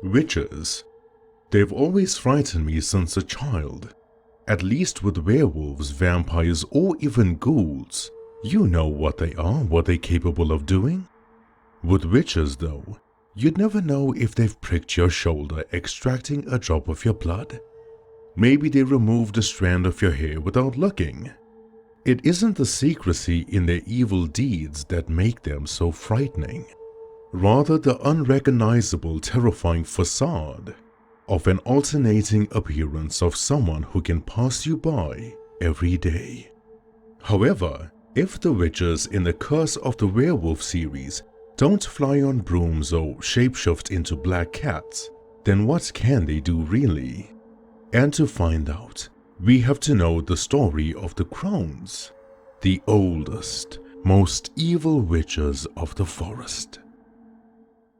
Witches. They've always frightened me since a child. At least with werewolves, vampires, or even ghouls, you know what they are, what they're capable of doing. With witches though, you'd never know if they've pricked your shoulder extracting a drop of your blood. Maybe they removed a strand of your hair without looking. It isn't the secrecy in their evil deeds that make them so frightening, rather the unrecognizable, terrifying facade of an alternating appearance of someone who can pass you by every day. However, if the witches in the Curse of the Werewolf series don't fly on brooms or shapeshift into black cats, then what can they do really? And to find out, we have to know the story of the Crones, the oldest, most evil witches of the forest.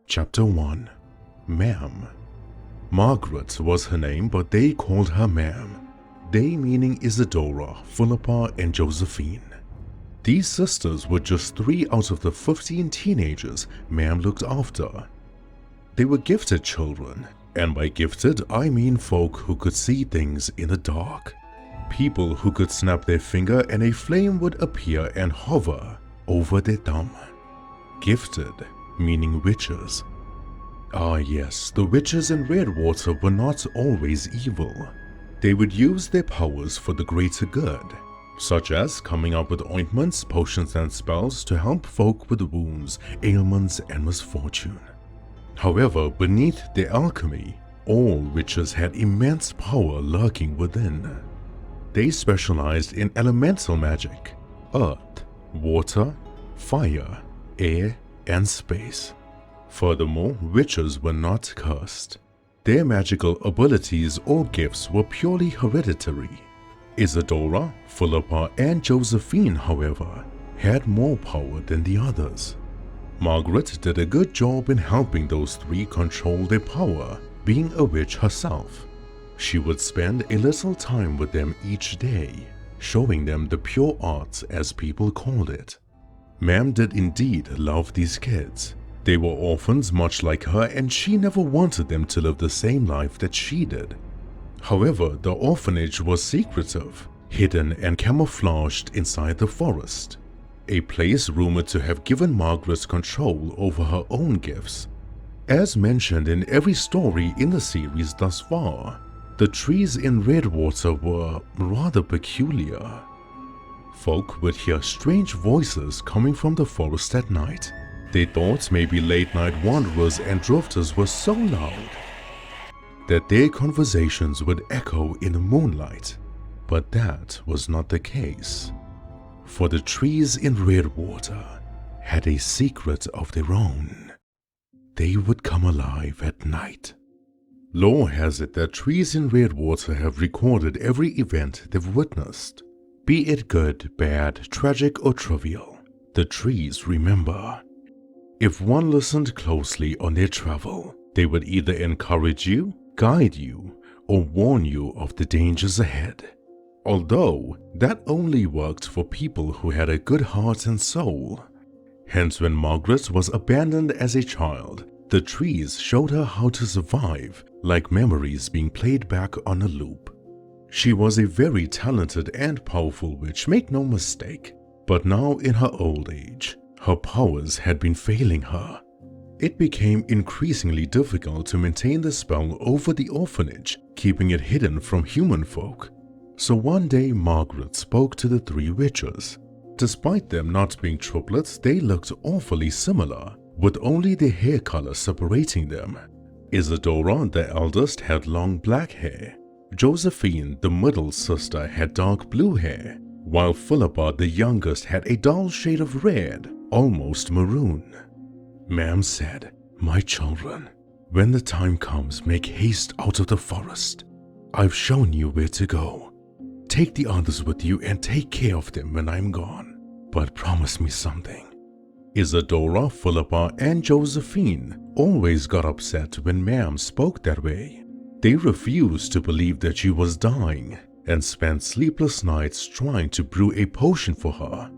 Chapter 1. Ma'am. Margaret was her name, but they called her Ma'am. They meaning Isadora, Fillipa, and Josephine. These sisters were just 3 out of the 15 teenagers Ma'am looked after. They were gifted children, and by gifted I mean folk who could see things in the dark. People who could snap their finger and a flame would appear and hover over their thumb. Gifted meaning witches. Ah yes, the witches in Redwater were not always evil. They would use their powers for the greater good, such as coming up with ointments, potions and spells to help folk with wounds, ailments and misfortune. However, beneath their alchemy, all witches had immense power lurking within. They specialized in elemental magic, earth, water, fire, air and space. Furthermore, witches were not cursed. Their magical abilities or gifts were purely hereditary. Isadora, Fillipa, and Josephine, however, had more power than the others. Margaret did a good job in helping those 3 control their power, being a witch herself. She would spend a little time with them each day, showing them the pure arts as people called it. Ma'am did indeed love these kids. They were orphans much like her, and she never wanted them to live the same life that she did. However, the orphanage was secretive, hidden and camouflaged inside the forest, a place rumored to have given Margaret control over her own gifts. As mentioned in every story in the series thus far, the trees in Redwater were rather peculiar. Folk would hear strange voices coming from the forest at night. They thought maybe late-night wanderers and drifters were so loud that their conversations would echo in the moonlight, but that was not the case, for the trees in Redwater had a secret of their own. They would come alive at night. Lore has it that trees in Redwater have recorded every event they've witnessed, be it good, bad, tragic or trivial. The trees remember. If one listened closely on their travel, they would either encourage you, guide you, or warn you of the dangers ahead. Although that only worked for people who had a good heart and soul. Hence, when Margaret was abandoned as a child, the trees showed her how to survive, like memories being played back on a loop. She was a very talented and powerful witch, make no mistake, but now in her old age, her powers had been failing her. It became increasingly difficult to maintain the spell over the orphanage, keeping it hidden from human folk. So one day Margaret spoke to the 3 witches. Despite them not being triplets, they looked awfully similar, with only their hair color separating them. Isadora, the eldest, had long black hair. Josephine, the middle sister, had dark blue hair, while Fillipa, the youngest, had a dull shade of red, almost maroon. Ma'am said, "My children, when the time comes, make haste out of the forest. I've shown you where to go. Take the others with you and take care of them when I'm gone. But promise me something." Isadora, Fillipa, and Josephine always got upset when Ma'am spoke that way. They refused to believe that she was dying and spent sleepless nights trying to brew a potion for her.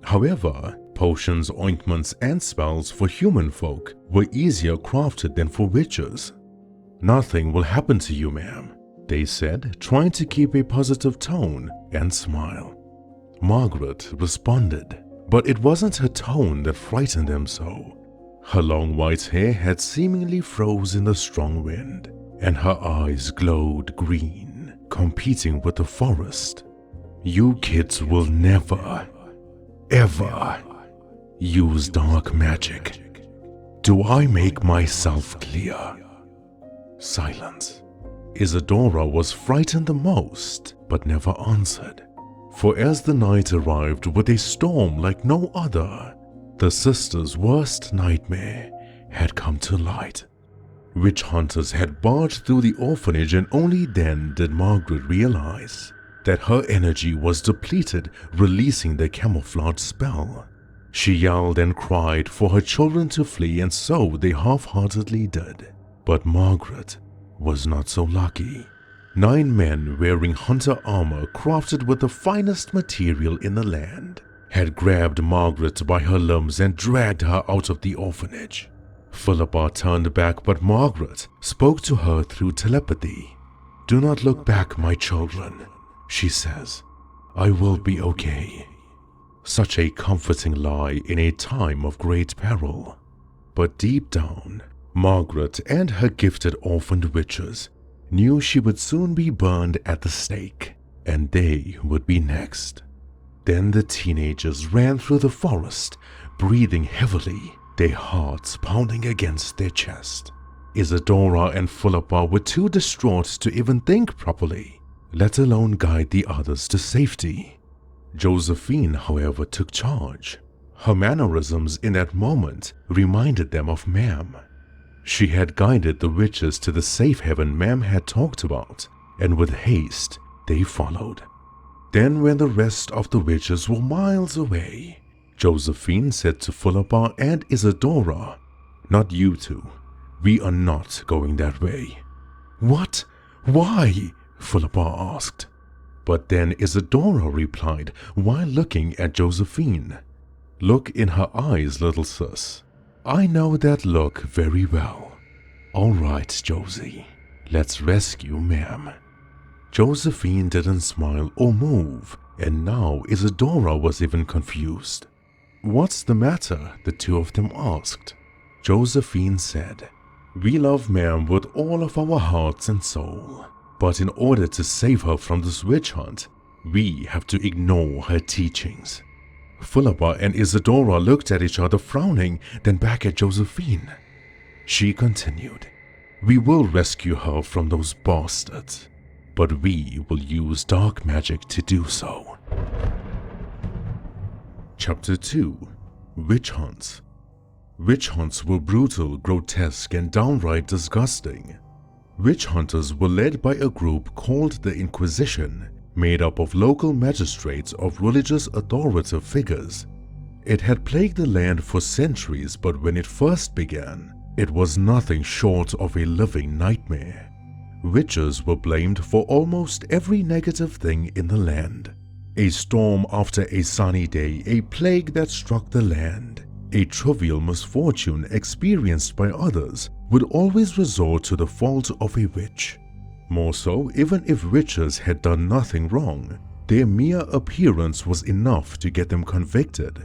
However, potions, ointments, and spells for human folk were easier crafted than for witches. "Nothing will happen to you, ma'am," they said, trying to keep a positive tone and smile. Margaret responded, but it wasn't her tone that frightened them so. Her long white hair had seemingly froze in the strong wind, and her eyes glowed green, competing with the forest. "You kids will never, ever use dark magic. Do I make myself clear?" Silence. Isadora was frightened the most, but never answered. For as the night arrived with a storm like no other, the sisters' worst nightmare had come to light. Witch hunters had barged through the orphanage, and only then did Margaret realize that her energy was depleted, releasing the camouflage spell. She yelled and cried for her children to flee, and so they half-heartedly did. But Margaret was not so lucky. 9 men wearing hunter armor crafted with the finest material in the land had grabbed Margaret by her limbs and dragged her out of the orphanage. Fillipa turned back, but Margaret spoke to her through telepathy. "Do not look back, my children," she says. "I will be okay." Such a comforting lie in a time of great peril. But deep down, Margaret and her gifted orphaned witches knew she would soon be burned at the stake, and they would be next. Then the teenagers ran through the forest, breathing heavily, their hearts pounding against their chest. Isadora and Fillipa were too distraught to even think properly, let alone guide the others to safety. Josephine, however, took charge. Her mannerisms in that moment reminded them of Ma'am. She had guided the witches to the safe haven Ma'am had talked about, and with haste they followed. Then when the rest of the witches were miles away, Josephine said to Fillipa and Isadora, "Not you two. We are not going that way." "What? Why?" Fillipa asked. But then Isadora replied while looking at Josephine. "Look in her eyes, little sis. I know that look very well. All right, Josie, let's rescue Ma'am." Josephine didn't smile or move, and now Isadora was even confused. "What's the matter?" the two of them asked. Josephine said, "We love Ma'am with all of our hearts and soul, but in order to save her from this witch hunt, we have to ignore her teachings." Fillipa and Isadora looked at each other frowning, then back at Josephine. She continued, "We will rescue her from those bastards, but we will use dark magic to do so." Chapter 2. Witch Hunts. Witch hunts were brutal, grotesque, and downright disgusting. Witch hunters were led by a group called the Inquisition, made up of local magistrates of religious authoritative figures. It had plagued the land for centuries, but when it first began, it was nothing short of a living nightmare. Witches were blamed for almost every negative thing in the land. A storm after a sunny day, a plague that struck the land, a trivial misfortune experienced by others would always resort to the fault of a witch. More so, even if witches had done nothing wrong, their mere appearance was enough to get them convicted.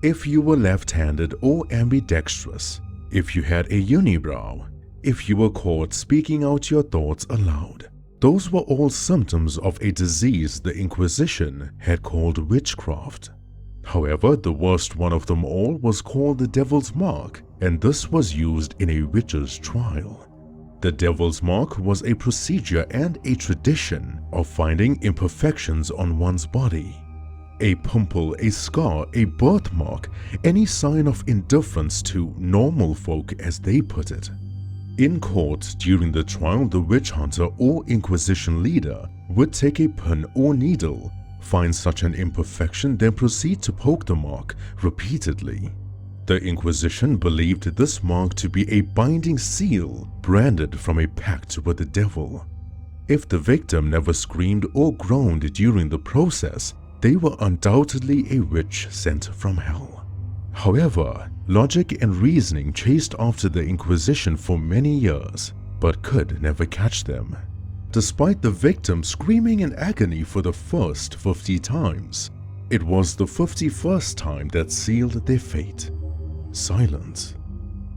If you were left-handed or ambidextrous, if you had a unibrow, if you were caught speaking out your thoughts aloud, those were all symptoms of a disease the Inquisition had called witchcraft. However, the worst one of them all was called the Devil's Mark, and this was used in a witch's trial. The Devil's Mark was a procedure and a tradition of finding imperfections on one's body. A pimple, a scar, a birthmark, any sign of indifference to normal folk, as they put it. In court during the trial, the witch hunter or Inquisition leader would take a pin or needle, find such an imperfection, then proceed to poke the mark repeatedly. The Inquisition believed this mark to be a binding seal branded from a pact with the devil. If the victim never screamed or groaned during the process, they were undoubtedly a witch sent from hell. However, logic and reasoning chased after the Inquisition for many years. but could never catch them, despite the victim screaming in agony for the first 50 times. It was the 51st time that sealed their fate. Silence.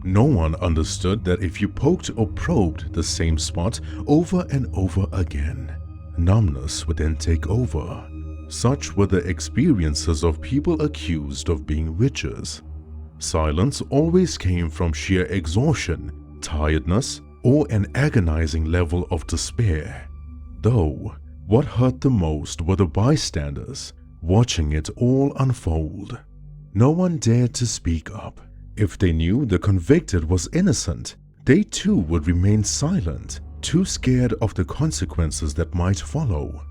No one understood that if you poked or probed the same spot over and over again, numbness would then take over. Such were the experiences of people accused of being witches. Silence always came from sheer exhaustion, tiredness, or an agonizing level of despair. Though, what hurt the most were the bystanders, watching it all unfold. No one dared to speak up. If they knew the convicted was innocent, they too would remain silent, too scared of the consequences that might follow.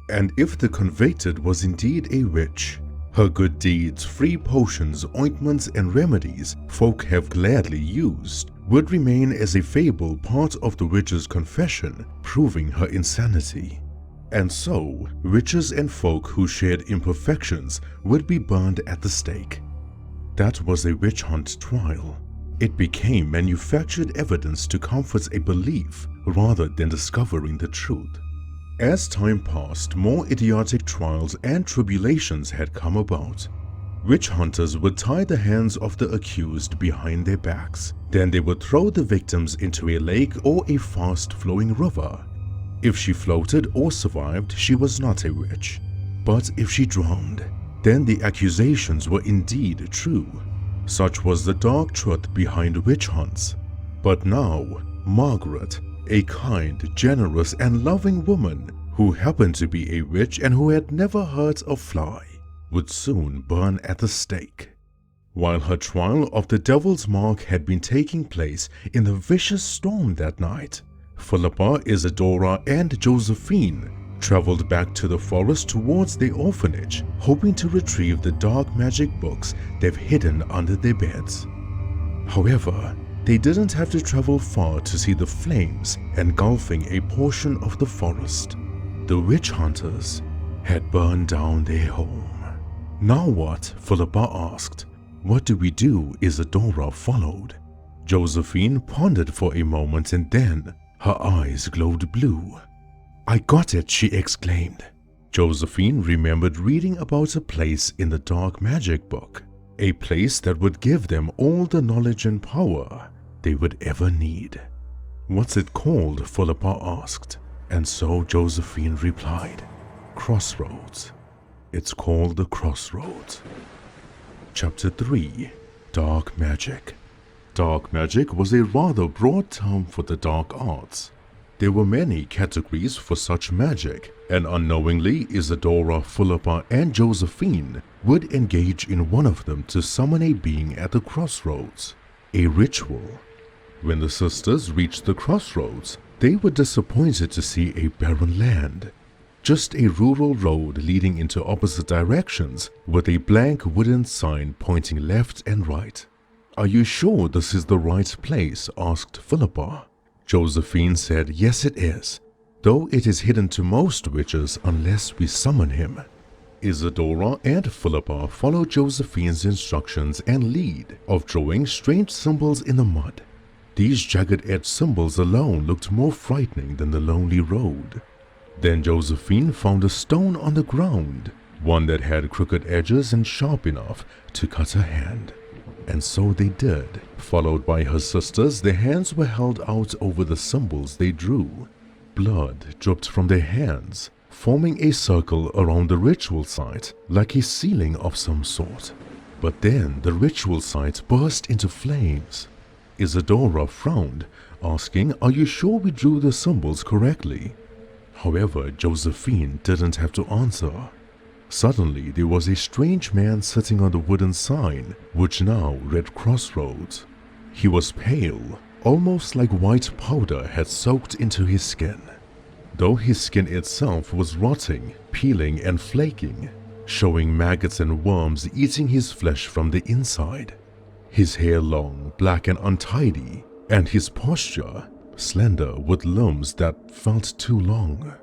And if the convicted was indeed a witch, her good deeds, free potions, ointments, and remedies folk have gladly used would remain as a fable part of the witch's confession, proving her insanity. And so, witches and folk who shared imperfections would be burned at the stake. That was a witch hunt trial. It became manufactured evidence to comfort a belief rather than discovering the truth. As time passed, more idiotic trials and tribulations had come about. Witch hunters would tie the hands of the accused behind their backs. Then they would throw the victims into a lake or a fast-flowing river. If she floated or survived, she was not a witch. But if she drowned, then the accusations were indeed true. Such was the dark truth behind witch hunts. But now, Margaret, a kind, generous, and loving woman who happened to be a witch and who had never hurt a fly, would soon burn at the stake. While her trial of the Devil's Mark had been taking place in the vicious storm that night, Fillipa, Isadora, and Josephine traveled back to the forest towards their orphanage, hoping to retrieve the dark magic books they've hidden under their beds. However, they didn't have to travel far to see the flames engulfing a portion of the forest. The witch hunters had burned down their home. Now what? Fillipa asked. What do we do? Isadora followed. Josephine pondered for a moment and then her eyes glowed blue. I got it, she exclaimed. Josephine remembered reading about a place in the dark magic book, a place that would give them all the knowledge and power they would ever need. What's it called? Fillipa asked, and so Josephine replied, Crossroads. It's called the Crossroads. Chapter 3. Dark Magic. Dark magic was a rather broad term for the dark arts. There were many categories for such magic, and unknowingly Isadora, Fillipa, and Josephine would engage in one of them to summon a being at the crossroads, a ritual. When the sisters reached the crossroads, they were disappointed to see a barren land. Just a rural road leading into opposite directions with a blank wooden sign pointing left and right. Are you sure this is the right place? Asked Fillipa. Josephine said yes it is, though it is hidden to most witches unless we summon him. Isadora and Fillipa followed Josephine's instructions and lead of drawing strange symbols in the mud. These jagged-edged symbols alone looked more frightening than the lonely road. Then Josephine found a stone on the ground, one that had crooked edges and sharp enough to cut her hand. And so they did. Followed by her sisters, their hands were held out over the symbols they drew. Blood dripped from their hands, forming a circle around the ritual site like a ceiling of some sort. But then the ritual site burst into flames. Isadora frowned, asking, are you sure we drew the symbols correctly? However, Josephine didn't have to answer. Suddenly, there was a strange man sitting on the wooden sign, which now read Crossroads. He was pale, almost like white powder had soaked into his skin, though his skin itself was rotting, peeling and flaking, showing maggots and worms eating his flesh from the inside. His hair long, black and untidy, and his posture slender with limbs that felt too long.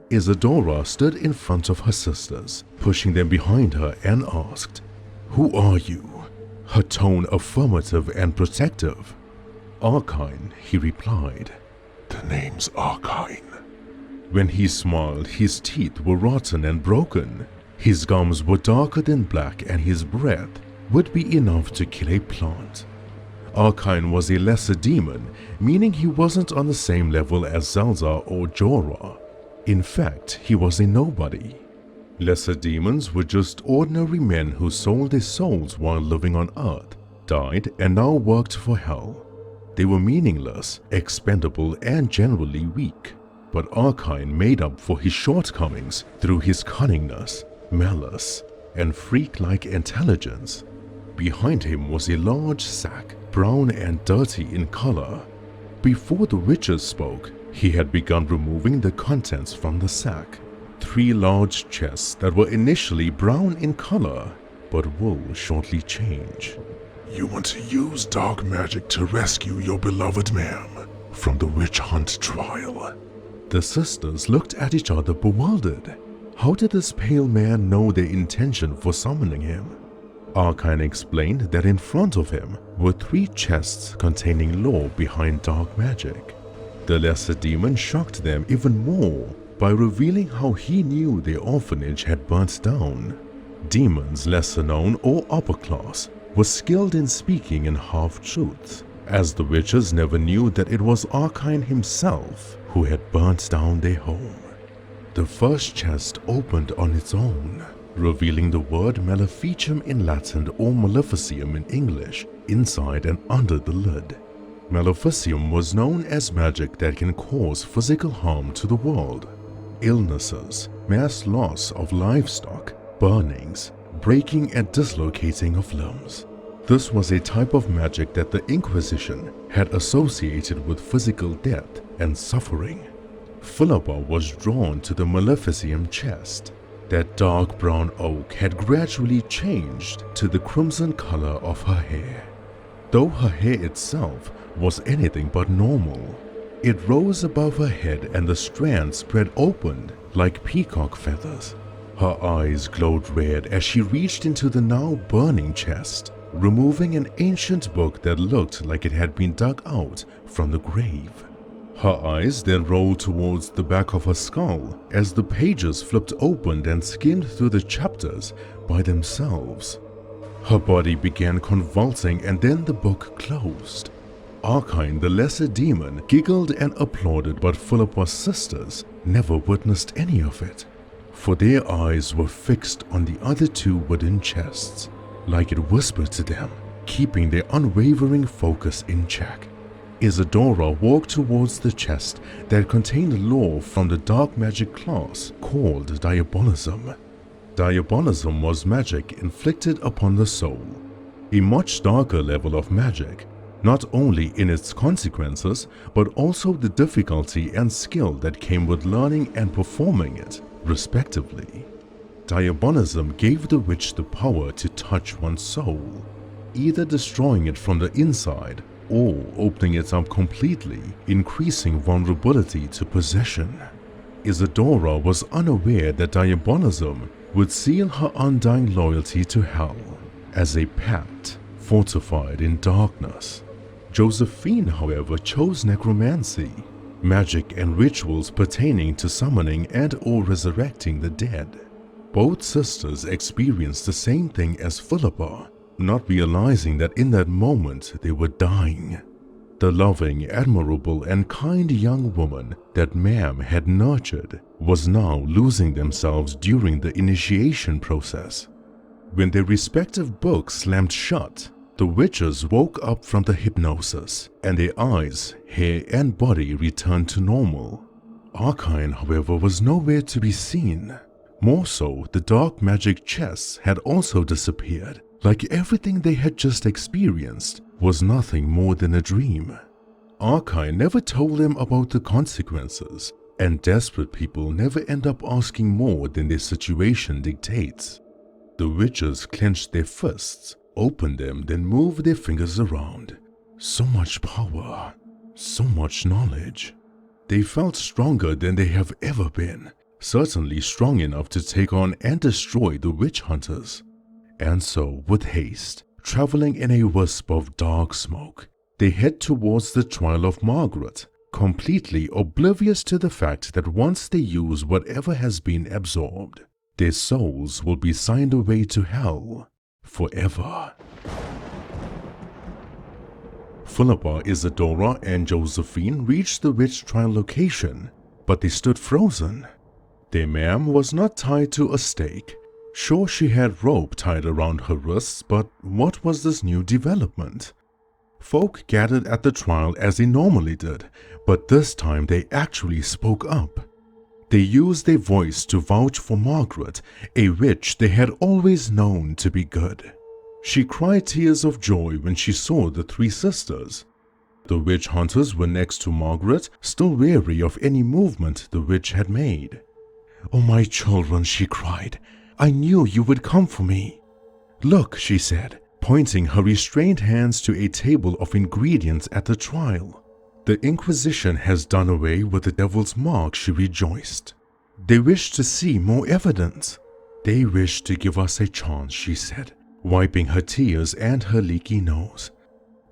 Isadora stood in front of her sisters, pushing them behind her, and asked, "Who are you?" Her tone affirmative and protective. "Archine," he replied. The name's Arcane. When he smiled, his teeth were rotten and broken. His gums were darker than black, and his breath would be enough to kill a plant. Arcane was a lesser demon, meaning he wasn't on the same level as Zelda or Jorah. In fact, he was a nobody. Lesser demons were just ordinary men who sold their souls while living on Earth, died, and now worked for Hell. They were meaningless, expendable, and generally weak. But Arcane made up for his shortcomings through his cunningness, malice, and freak-like intelligence. Behind him was a large sack, brown and dirty in color. Before the witches spoke, he had begun removing the contents from the sack. 3 large chests that were initially brown in color, but will shortly change. You want to use dark magic to rescue your beloved ma'am from the witch hunt trial. The sisters looked at each other bewildered. How did this pale man know their intention for summoning him? Arcane explained that in front of him were 3 chests containing lore behind dark magic. The lesser demon shocked them even more by revealing how he knew their orphanage had burnt down. Demons lesser known or upper class were skilled in speaking in half-truths, as the witches never knew that it was Arcane himself who had burnt down their home. The first chest opened on its own, revealing the word maleficium in Latin or maleficium in English inside and under the lid. Maleficium was known as magic that can cause physical harm to the world. Illnesses, mass loss of livestock, burnings, breaking and dislocating of limbs. This was a type of magic that the Inquisition had associated with physical death and suffering. Fillipa was drawn to the maleficium chest. That dark brown oak had gradually changed to the crimson color of her hair. Though her hair itself was anything but normal, it rose above her head and the strands spread open like peacock feathers. Her eyes glowed red as she reached into the now burning chest, removing an ancient book that looked like it had been dug out from the grave. Her eyes then rolled towards the back of her skull as the pages flipped open and skimmed through the chapters by themselves. Her body began convulsing and then the book closed. Arcane, the lesser demon, giggled and applauded, but Fillipa's sisters never witnessed any of it, for their eyes were fixed on the other 2 wooden chests, like it whispered to them, keeping their unwavering focus in check. Isadora walked towards the chest that contained lore from the dark magic class called Diabolism. Diabolism was magic inflicted upon the soul, a much darker level of magic, not only in its consequences, but also the difficulty and skill that came with learning and performing it, respectively. Diabolism gave the witch the power to touch one's soul, either destroying it from the inside or opening it up completely, increasing vulnerability to possession. Isadora was unaware that Diabolism would seal her undying loyalty to Hell as a pact fortified in darkness. Josephine, however, chose necromancy, magic and rituals pertaining to summoning and or resurrecting the dead. Both sisters experienced the same thing as Fillipa, not realizing that in that moment they were dying. The loving, admirable, and kind young woman that Ma'am had nurtured was now losing themselves during the initiation process. When their respective books slammed shut, the witches woke up from the hypnosis, and their eyes, hair, and body returned to normal. Arcane, however, was nowhere to be seen. More so, the dark magic chests had also disappeared, like everything they had just experienced was nothing more than a dream. Arcane never told them about the consequences, and desperate people never end up asking more than their situation dictates. The witches clenched their fists, opened them, then moved their fingers around. So much power, so much knowledge. They felt stronger than they have ever been, certainly strong enough to take on and destroy the witch hunters. And so, with haste, traveling in a wisp of dark smoke, they head towards the trial of Margaret, completely oblivious to the fact that once they use whatever has been absorbed, their souls will be signed away to hell forever. Fillipa, Isadora, and Josephine reached the witch trial location, but they stood frozen. Their ma'am was not tied to a stake. Sure, she had rope tied around her wrists, but what was this new development? Folk gathered at the trial as they normally did, but this time they actually spoke up. They used their voice to vouch for Margaret, a witch they had always known to be good. She cried tears of joy when she saw the three sisters. The witch hunters were next to Margaret, still wary of any movement the witch had made. "Oh, my children," she cried, "I knew you would come for me." "Look," she said, pointing her restrained hands to a table of ingredients at the trial. "The Inquisition has done away with the devil's mark," she rejoiced. "They wish to see more evidence." "They wish to give us a chance," she said, wiping her tears and her leaky nose.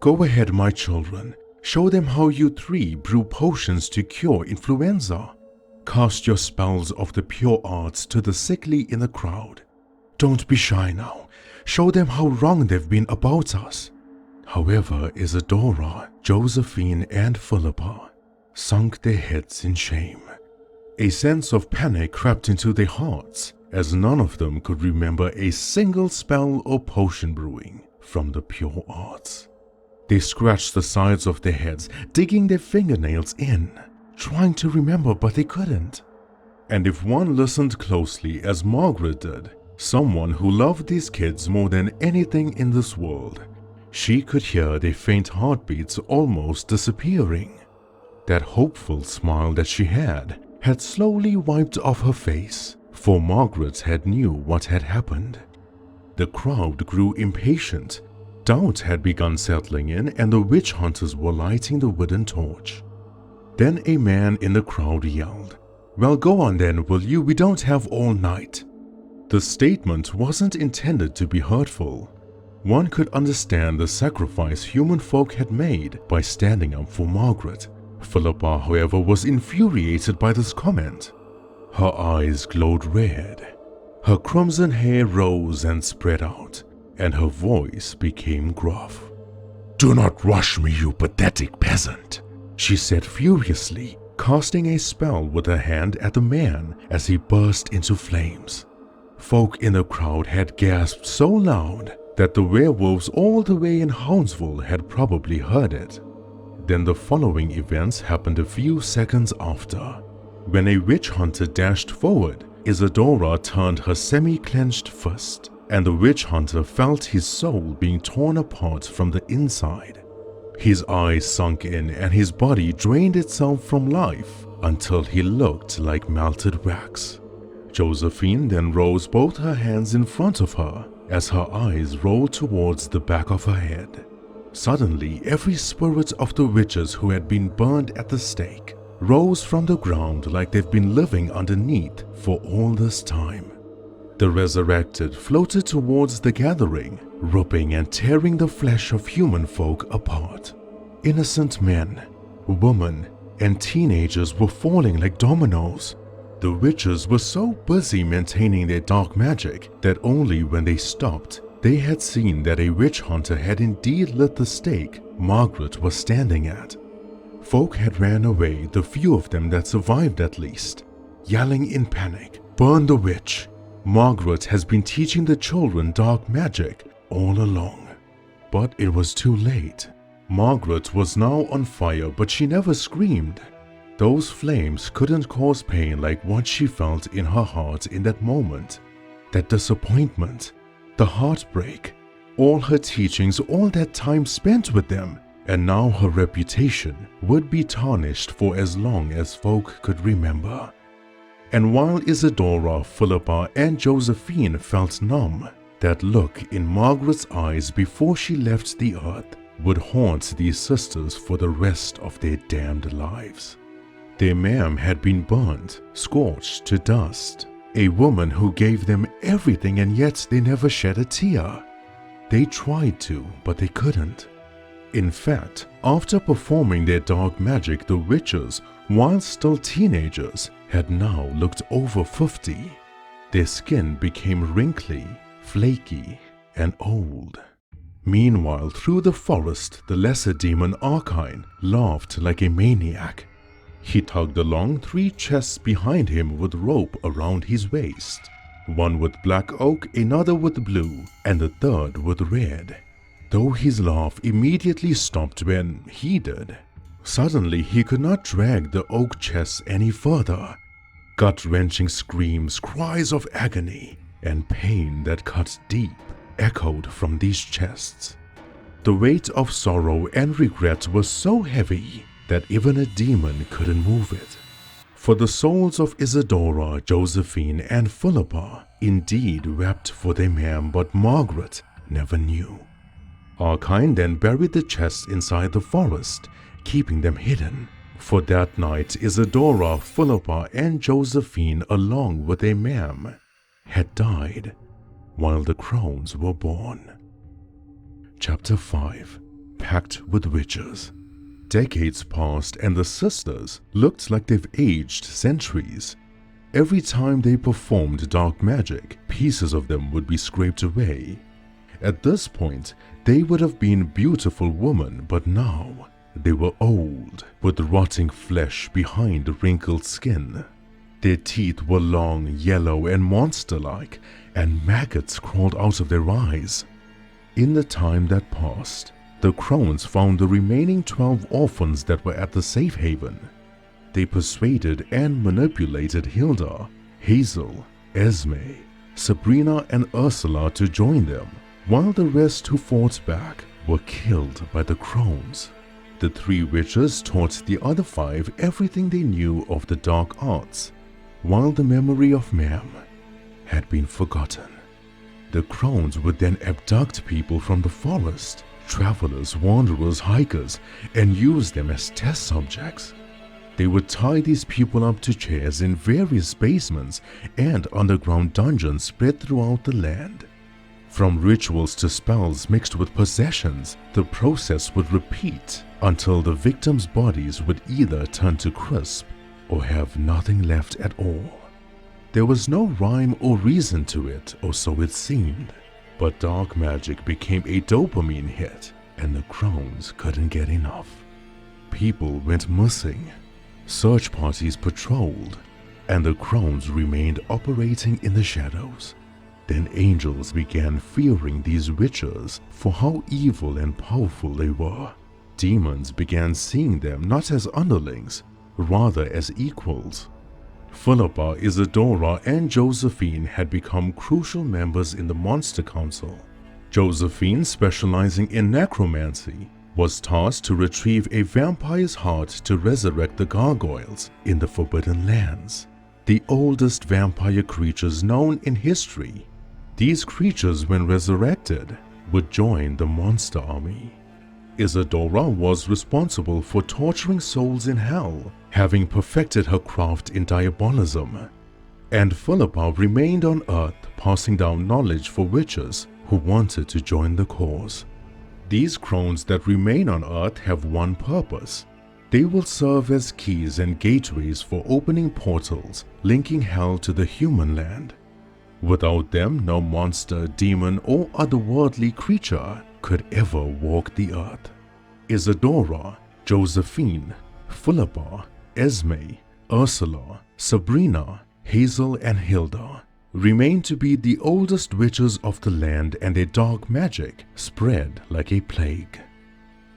"Go ahead, my children. Show them how you three brew potions to cure influenza. Cast your spells of the pure arts to the sickly in the crowd. Don't be shy now. Show them how wrong they've been about us." However, Isadora, Josephine, and Fillipa sunk their heads in shame. A sense of panic crept into their hearts, as none of them could remember a single spell or potion brewing from the pure arts. They scratched the sides of their heads, digging their fingernails in, trying to remember, but they couldn't. And if one listened closely as Margaret did, someone who loved these kids more than anything in this world, she could hear their faint heartbeats almost disappearing. That hopeful smile that she had slowly wiped off her face, for Margaret had knew what had happened. The crowd grew impatient. Doubt had begun settling in, and the witch hunters were lighting the wooden torch. Then a man in the crowd yelled, "Well, go on then, will you? We don't have all night." The statement wasn't intended to be hurtful. One could understand the sacrifice human folk had made by standing up for Margaret. Fillipa, however, was infuriated by this comment. Her eyes glowed red. Her crimson hair rose and spread out, and her voice became gruff. "Do not rush me, you pathetic peasant," she said furiously, casting a spell with her hand at the man as he burst into flames. Folk in the crowd had gasped so loud that the werewolves all the way in Houndsville had probably heard it. Then the following events happened a few seconds after. When a witch hunter dashed forward, Isadora turned her semi-clenched fist, and the witch hunter felt his soul being torn apart from the inside. His eyes sunk in and his body drained itself from life until he looked like melted wax. Josephine then rose both her hands in front of her as her eyes rolled towards the back of her head. Suddenly, every spirit of the witches who had been burned at the stake rose from the ground like they've been living underneath for all this time. The resurrected floated towards the gathering, ripping and tearing the flesh of human folk apart. Innocent men, women, and teenagers were falling like dominoes. The witches were so busy maintaining their dark magic that only when they stopped, they had seen that a witch hunter had indeed lit the stake Margaret was standing at. Folk had ran away, the few of them that survived at least, yelling in panic, "Burn the witch! Margaret has been teaching the children dark magic all along." But it was too late. Margaret was now on fire, but she never screamed. Those flames couldn't cause pain like what she felt in her heart in that moment. That disappointment, the heartbreak, all her teachings, all that time spent with them, and now her reputation would be tarnished for as long as folk could remember. And while Isadora, Fillipa, and Josephine felt numb, that look in Margaret's eyes before she left the earth would haunt these sisters for the rest of their damned lives. Their ma'am had been burnt, scorched to dust, a woman who gave them everything, and yet they never shed a tear. They tried to, but they couldn't. In fact, after performing their dark magic, the witches, while still teenagers, had now looked over 50. Their skin became wrinkly, flaky, and old. Meanwhile, through the forest, the lesser demon Archine laughed like a maniac. He tugged along 3 chests behind him with rope around his waist, one with black oak, another with blue, and the third with red. Though his laugh immediately stopped when he did. Suddenly he could not drag the oak chests any further. Gut-wrenching screams, cries of agony, and pain that cut deep echoed from these chests. The weight of sorrow and regret was so heavy that even a demon couldn't move it. For the souls of Isadora, Josephine, and Fillipa indeed wept for their ma'am, but Margaret never knew. Archine then buried the chests inside the forest, keeping them hidden. For that night, Isadora, Fillipa, and Josephine, along with their ma'am, had died while the Crones were born. Chapter 5. Pact with Witches. Decades passed and the sisters looked like they've aged centuries. Every time they performed dark magic, pieces of them would be scraped away. At this point, they would have been beautiful women, but now they were old, with rotting flesh behind the wrinkled skin. Their teeth were long, yellow, and monster-like, and maggots crawled out of their eyes. In the time that passed, the Crones found the remaining 12 orphans that were at the safe haven. They persuaded and manipulated Hilda, Hazel, Esme, Sabrina, and Ursula to join them, while the rest who fought back were killed by the Crones. The 3 witches taught the other 5 everything they knew of the dark arts, while the memory of Ma'am had been forgotten. The Crones would then abduct people from the forest, travelers, wanderers, hikers, and use them as test subjects. They would tie these people up to chairs in various basements and underground dungeons spread throughout the land. From rituals to spells mixed with possessions, the process would repeat until the victims' bodies would either turn to crisp or have nothing left at all. There was no rhyme or reason to it, or so it seemed. But dark magic became a dopamine hit, and the Crones couldn't get enough. People went missing, search parties patrolled, and the Crones remained operating in the shadows. Then angels began fearing these witches for how evil and powerful they were. Demons began seeing them not as underlings, rather as equals. Fillipa, Isadora, and Josephine had become crucial members in the Monster Council. Josephine, specializing in necromancy, was tasked to retrieve a vampire's heart to resurrect the gargoyles in the Forbidden Lands, the oldest vampire creatures known in history. These creatures, when resurrected, would join the monster army. Isadora was responsible for torturing souls in hell, having perfected her craft in diabolism. And Fillipa remained on Earth, passing down knowledge for witches who wanted to join the cause. These Crones that remain on Earth have one purpose. They will serve as keys and gateways for opening portals, linking hell to the human land. Without them, no monster, demon, or otherworldly creature could ever walk the earth. Isadora, Josephine, Fillipa, Esme, Ursula, Sabrina, Hazel, and Hilda remain to be the oldest witches of the land, and their dark magic spread like a plague.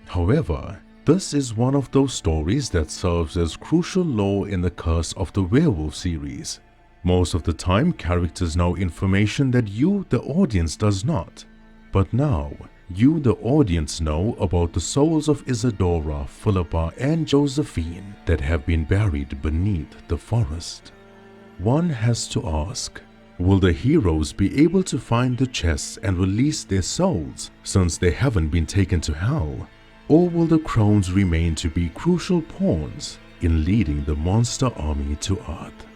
However, this is one of those stories that serves as crucial lore in the Curse of the Werewolf series. Most of the time, characters know information that you, the audience, does not. But now, you, the audience, know about the souls of Isadora, Fillipa, and Josephine that have been buried beneath the forest. One has to ask, will the heroes be able to find the chests and release their souls since they haven't been taken to hell? Or will the Crones remain to be crucial pawns in leading the monster army to Earth?